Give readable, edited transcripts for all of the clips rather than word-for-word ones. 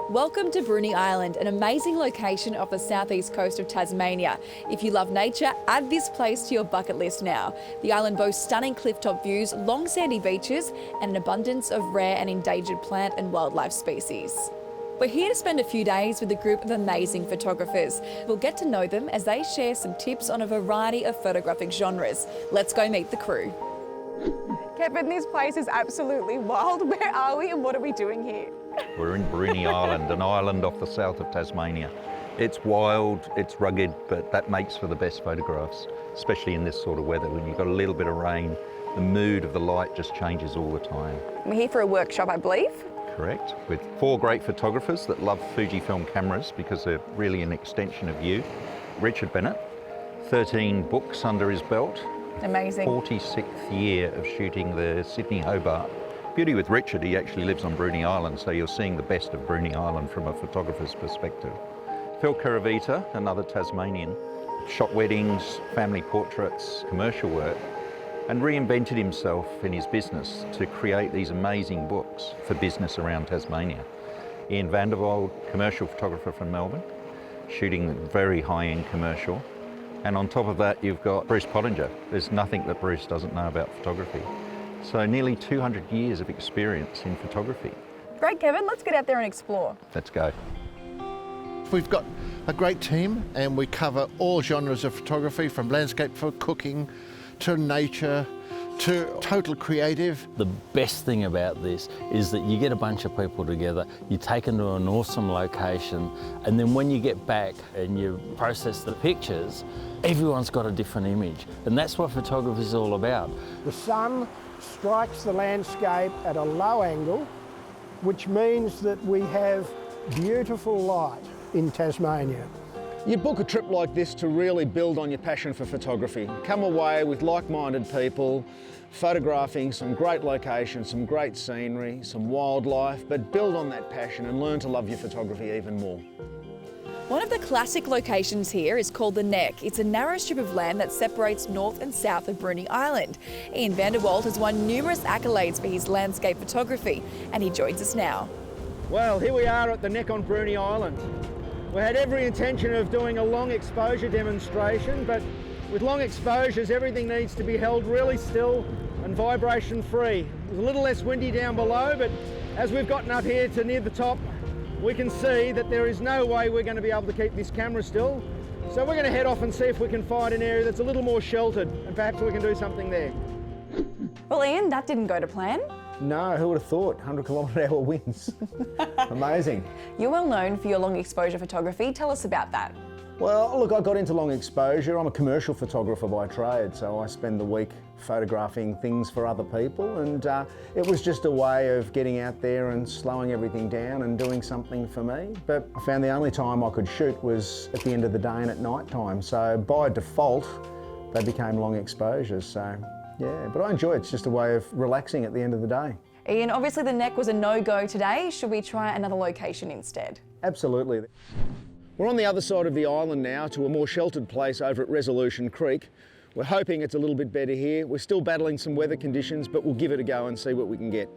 Welcome to Bruny Island, an amazing location off the southeast coast of Tasmania. If you love nature, add this place to your bucket list now. The island boasts stunning clifftop views, long sandy beaches, and an abundance of rare and endangered plant and wildlife species. We're here to spend a few days with a group of amazing photographers. We'll get to know them as they share some tips on a variety of photographic genres. Let's go meet the crew. Kevin, this place is absolutely wild. Where are we and what are we doing here? We're in Bruny Island, an island off the south of Tasmania. It's wild, it's rugged, but that makes for the best photographs, especially in this sort of weather. When you've got a little bit of rain, the mood of the light just changes all the time. We're here for a workshop, I believe. Correct, with 4 great photographers that love Fujifilm cameras because they're really an extension of you. Richard Bennett, 13 books under his belt. Amazing. 46th year of shooting the Sydney Hobart. Beauty with Richard, he actually lives on Bruny Island, so you're seeing the best of Bruny Island from a photographer's perspective. Phil Caravita, another Tasmanian, shot weddings, family portraits, commercial work, and reinvented himself in his business to create these amazing books for business around Tasmania. Ian Vandervold, commercial photographer from Melbourne, shooting very high-end commercial. And on top of that, you've got Bruce Pottinger. There's nothing that Bruce doesn't know about photography. So nearly 200 years of experience in photography. Great, Kevin. Let's get out there and explore. Let's go. We've got a great team and we cover all genres of photography, from landscape for cooking to nature to total creative. The best thing about this is that you get a bunch of people together, you take them to an awesome location, and then when you get back and you process the pictures, everyone's got a different image. And that's what photography is all about. The sun strikes the landscape at a low angle, which means that we have beautiful light in Tasmania. You book a trip like this to really build on your passion for photography. Come away with like-minded people, photographing some great locations, some great scenery, some wildlife, but build on that passion and learn to love your photography even more. One of the classic locations here is called the Neck. It's a narrow strip of land that separates north and south of Bruny Island. Ian Vandervold has won numerous accolades for his landscape photography, and he joins us now. Well, here we are at the Neck on Bruny Island. We had every intention of doing a long exposure demonstration, but with long exposures, everything needs to be held really still and vibration free. It's a little less windy down below, but as we've gotten up here to near the top, we can see that there is no way we're going to be able to keep this camera still. So we're going to head off and see if we can find an area that's a little more sheltered, and perhaps we can do something there. Well, Ian, that didn't go to plan. No, who would have thought? 100-kilometre-hour winds. Amazing. You're well known for your long exposure photography. Tell us about that. Well, look, I got into long exposure. I'm a commercial photographer by trade, so I spend the week photographing things for other people, and it was just a way of getting out there and slowing everything down and doing something for me. But I found the only time I could shoot was at the end of the day and at night time, so by default they became long exposures. So yeah, but I enjoy it. It's just a way of relaxing at the end of the day. Ian, obviously the Neck was a no-go today. Should we try another location instead? Absolutely. We're on the other side of the island now to a more sheltered place over at Resolution Creek. We're hoping it's a little bit better here. We're still battling some weather conditions, but we'll give it a go and see what we can get.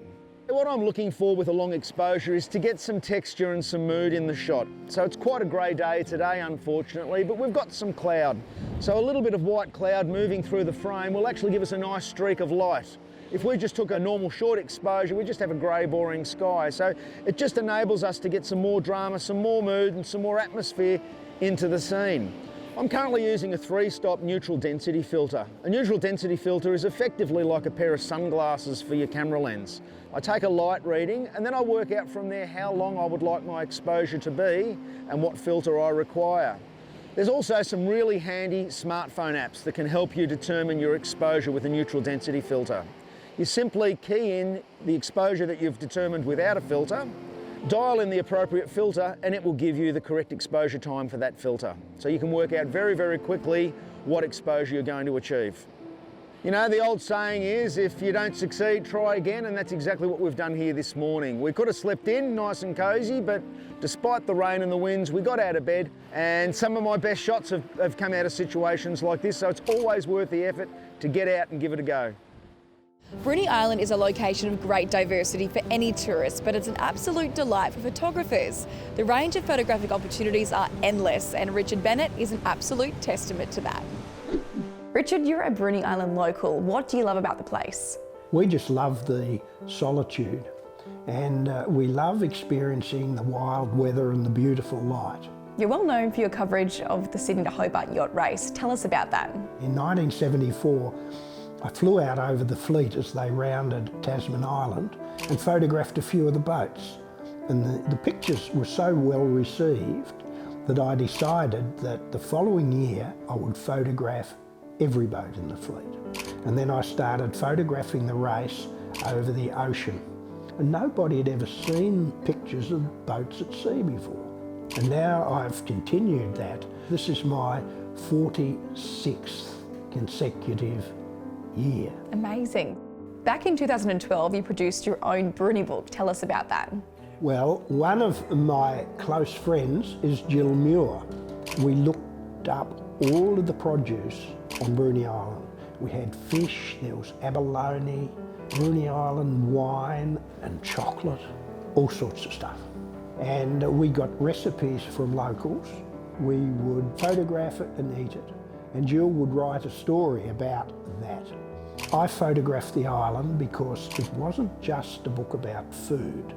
What I'm looking for with a long exposure is to get some texture and some mood in the shot. So it's quite a grey day today, unfortunately, but we've got some cloud. So a little bit of white cloud moving through the frame will actually give us a nice streak of light. If we just took a normal short exposure, we just have a grey, boring sky. So it just enables us to get some more drama, some more mood and some more atmosphere into the scene. I'm currently using a 3-stop neutral density filter. A neutral density filter is effectively like a pair of sunglasses for your camera lens. I take a light reading and then I work out from there how long I would like my exposure to be and what filter I require. There's also some really handy smartphone apps that can help you determine your exposure with a neutral density filter. You simply key in the exposure that you've determined without a filter, dial in the appropriate filter, and it will give you the correct exposure time for that filter. So you can work out very, very quickly what exposure you're going to achieve. You know, the old saying is, if you don't succeed, try again, and that's exactly what we've done here this morning. We could have slept in nice and cosy, but despite the rain and the winds, we got out of bed, and some of my best shots have come out of situations like this, so it's always worth the effort to get out and give it a go. Bruny Island is a location of great diversity for any tourist, but it's an absolute delight for photographers. The range of photographic opportunities are endless, and Richard Bennett is an absolute testament to that. Richard, you're a Bruny Island local. What do you love about the place? We just love the solitude, and we love experiencing the wild weather and the beautiful light. You're well known for your coverage of the Sydney to Hobart yacht race. Tell us about that. In 1974, I flew out over the fleet as they rounded Tasman Island and photographed a few of the boats. And the pictures were so well received that I decided that the following year I would photograph every boat in the fleet. And then I started photographing the race over the ocean. And nobody had ever seen pictures of boats at sea before. And now I've continued that. This is my 46th consecutive year. Amazing. Back in 2012, you produced your own Bruny book. Tell us about that. Well, one of my close friends is Jill Muir. We looked up all of the produce on Bruny Island. We had fish, there was abalone, Bruny Island wine and chocolate, all sorts of stuff. And we got recipes from locals. We would photograph it and eat it. And Jill would write a story about that. I photographed the island because it wasn't just a book about food.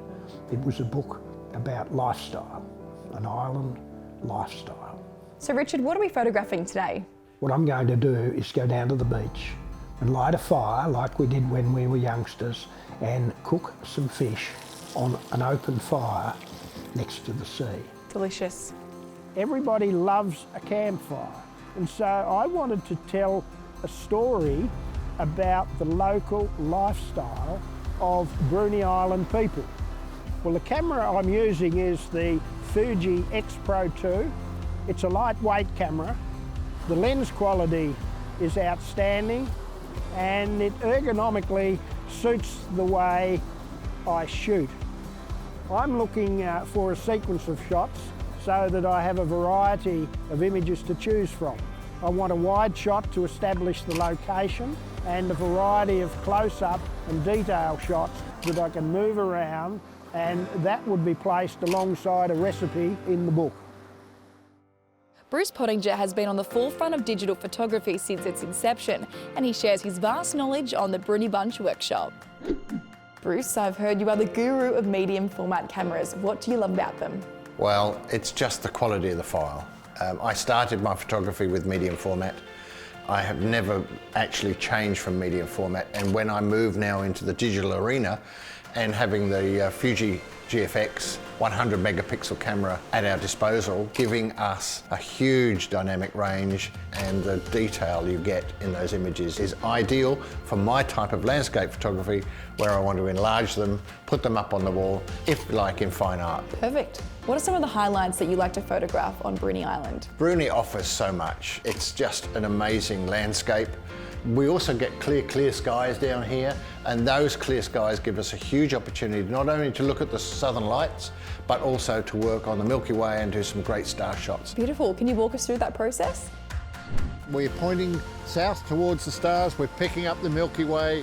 It was a book about lifestyle, an island lifestyle. So Richard, what are we photographing today? What I'm going to do is go down to the beach and light a fire like we did when we were youngsters and cook some fish on an open fire next to the sea. Delicious. Everybody loves a campfire, and so I wanted to tell a story about the local lifestyle of Bruny Island people. Well, the camera I'm using is the Fuji X Pro 2. It's a lightweight camera. The lens quality is outstanding, and it ergonomically suits the way I shoot. I'm looking for a sequence of shots so that I have a variety of images to choose from. I want a wide shot to establish the location and a variety of close-up and detail shots that I can move around, and that would be placed alongside a recipe in the book. Bruce Pottinger has been on the forefront of digital photography since its inception, and he shares his vast knowledge on the Bruny Bunch workshop. Bruce, I've heard you are the guru of medium format cameras. What do you love about them? Well, it's just the quality of the file. I started my photography with medium format. I have never actually changed from medium format, and when I move now into the digital arena and having the Fuji GFX 100 megapixel camera at our disposal, giving us a huge dynamic range, and the detail you get in those images is ideal for my type of landscape photography, where I want to enlarge them, put them up on the wall, if you like, in fine art. Perfect. What are some of the highlights that you like to photograph on Bruny Island? Bruny offers so much. It's just an amazing landscape. We also get clear skies down here, and those clear skies give us a huge opportunity not only to look at the southern lights, but also to work on the Milky Way and do some great star shots. Beautiful. Can you walk us through that process? We're pointing south towards the stars. We're picking up the Milky Way.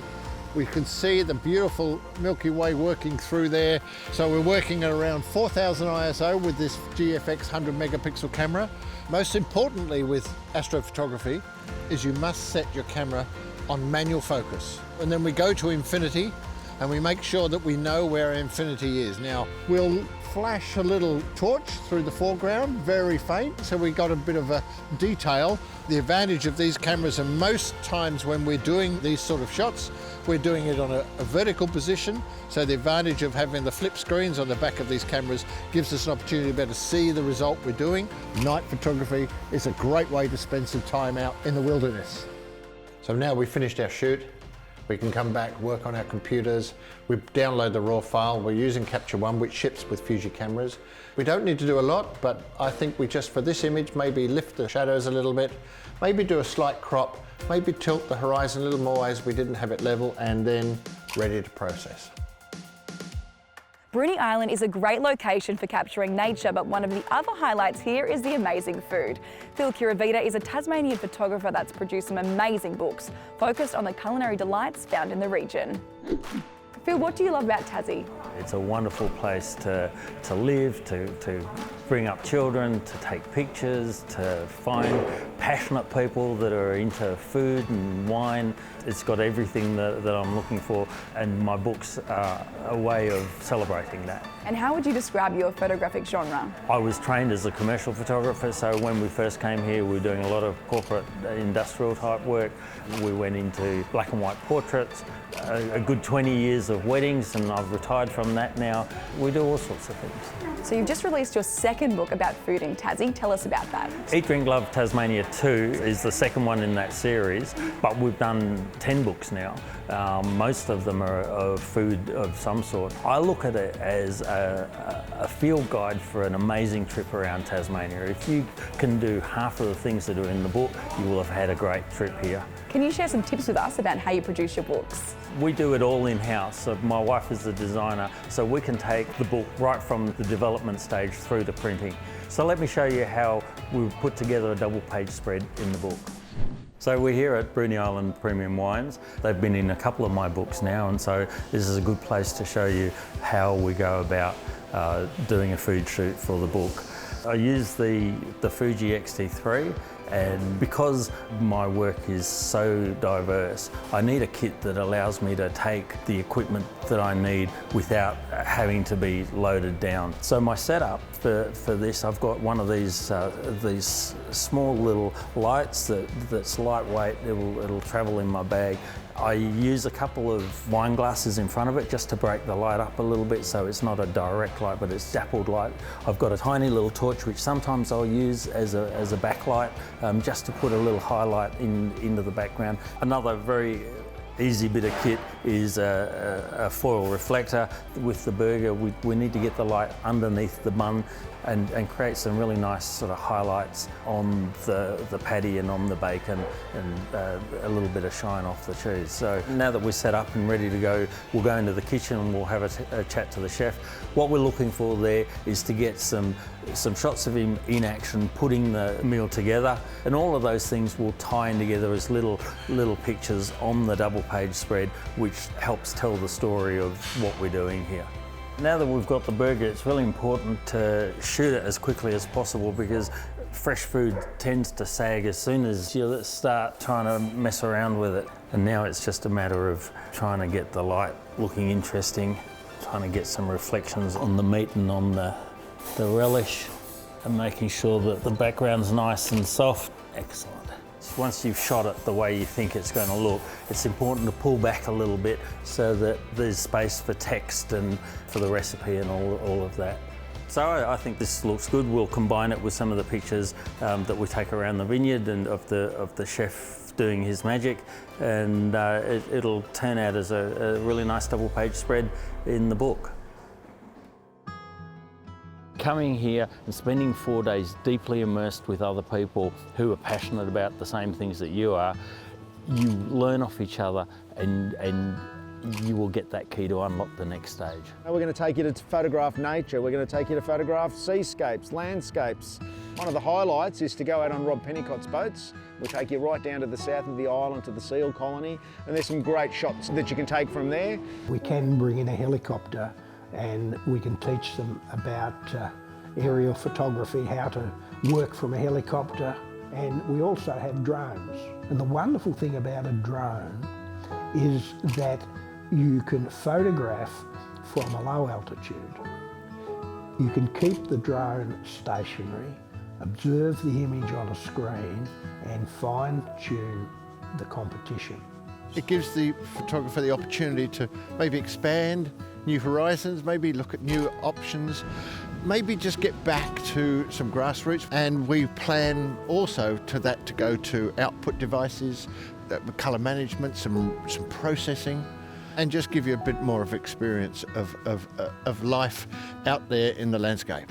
We can see the beautiful Milky Way working through there. So we're working at around 4000 ISO with this GFX 100 megapixel camera. Most importantly with astrophotography is you must set your camera on manual focus. And then we go to infinity and we make sure that we know where infinity is. Now, we'll flash a little torch through the foreground, very faint, so we got a bit of a detail. The advantage of these cameras, and most times when we're doing these sort of shots, we're doing it on a vertical position, so the advantage of having the flip screens on the back of these cameras gives us an opportunity to better see the result we're doing. Night photography is a great way to spend some time out in the wilderness. So now we've finished our shoot, we can come back, work on our computers. We download the raw file. We're using Capture One, which ships with Fuji cameras. We don't need to do a lot, but I think we just, for this image, maybe lift the shadows a little bit, maybe do a slight crop, maybe tilt the horizon a little more as we didn't have it level, and then ready to process. Bruny Island is a great location for capturing nature, but one of the other highlights here is the amazing food. Phil Kiravita is a Tasmanian photographer that's produced some amazing books focused on the culinary delights found in the region. Phil, what do you love about Tassie? It's a wonderful place to live, to bring up children, to take pictures, to find passionate people that are into food and wine. It's got everything that I'm looking for, and my books are a way of celebrating that. And how would you describe your photographic genre? I was trained as a commercial photographer, so when we first came here we were doing a lot of corporate industrial type work. We went into black and white portraits, a good 20 years of weddings, and I've retired from that now. We do all sorts of things. So you've just released your second book about food in Tassie. Tell us about that. Eat, Drink, Love Tasmania 2 is the second one in that series, but we've done 10 books now. Most of them are of food of some sort. I look at it as a field guide for an amazing trip around Tasmania. If you can do half of the things that are in the book, you will have had a great trip here. Can you share some tips with us about how you produce your books? We do it all in-house. So my wife is the designer, so we can take the book right from the development stage through to printing. So let me show you how we've put together a double-page spread in the book. So we're here at Bruny Island Premium Wines. They've been in a couple of my books now, and so this is a good place to show you how we go about doing a food shoot for the book. I use the Fuji X-T3, and because my work is so diverse, I need a kit that allows me to take the equipment that I need without having to be loaded down. So my setup for this, I've got one of these small little lights that's lightweight. It'll travel in my bag. I use a couple of wine glasses in front of it just to break the light up a little bit, so it's not a direct light, but it's dappled light. I've got a tiny little torch which sometimes I'll use as a backlight, just to put a little highlight into the background. Another very easy bit of kit is a foil reflector. With the burger, we need to get the light underneath the bun and create some really nice sort of highlights on the patty and on the bacon, and a little bit of shine off the cheese. So now that we're set up and ready to go, we'll go into the kitchen and we'll have a chat to the chef. What we're looking for there is to get some shots of him in action, putting the meal together, and all of those things will tie in together as little pictures on the double-page spread, which helps tell the story of what we're doing here. Now that we've got the burger, it's really important to shoot it as quickly as possible, because fresh food tends to sag as soon as you start trying to mess around with it. And now it's just a matter of trying to get the light looking interesting, trying to get some reflections on the meat and on the relish, and making sure that the background's nice and soft. Excellent. Once you've shot it the way you think it's going to look, it's important to pull back a little bit so that there's space for text and for the recipe and all of that. So I think this looks good. We'll combine it with some of the pictures that we take around the vineyard and of the chef doing his magic, and it'll turn out as a really nice double-page spread in the book. Coming here and spending 4 days deeply immersed with other people who are passionate about the same things that you are, you learn off each other, and you will get that key to unlock the next stage. We're going to take you to photograph nature, we're going to take you to photograph seascapes, landscapes. One of the highlights is to go out on Rob Pennicott's boats. We'll take you right down to the south of the island to the seal colony, and there's some great shots that you can take from there. We can bring in a helicopter and we can teach them about aerial photography, how to work from a helicopter, and we also have drones. And the wonderful thing about a drone is that you can photograph from a low altitude. You can keep the drone stationary, observe the image on a screen, and fine-tune the competition. It gives the photographer the opportunity to maybe expand new horizons, maybe look at new options, maybe just get back to some grassroots. And we plan also to go to output devices, colour management, some processing, and just give you a bit more of experience of life out there in the landscape.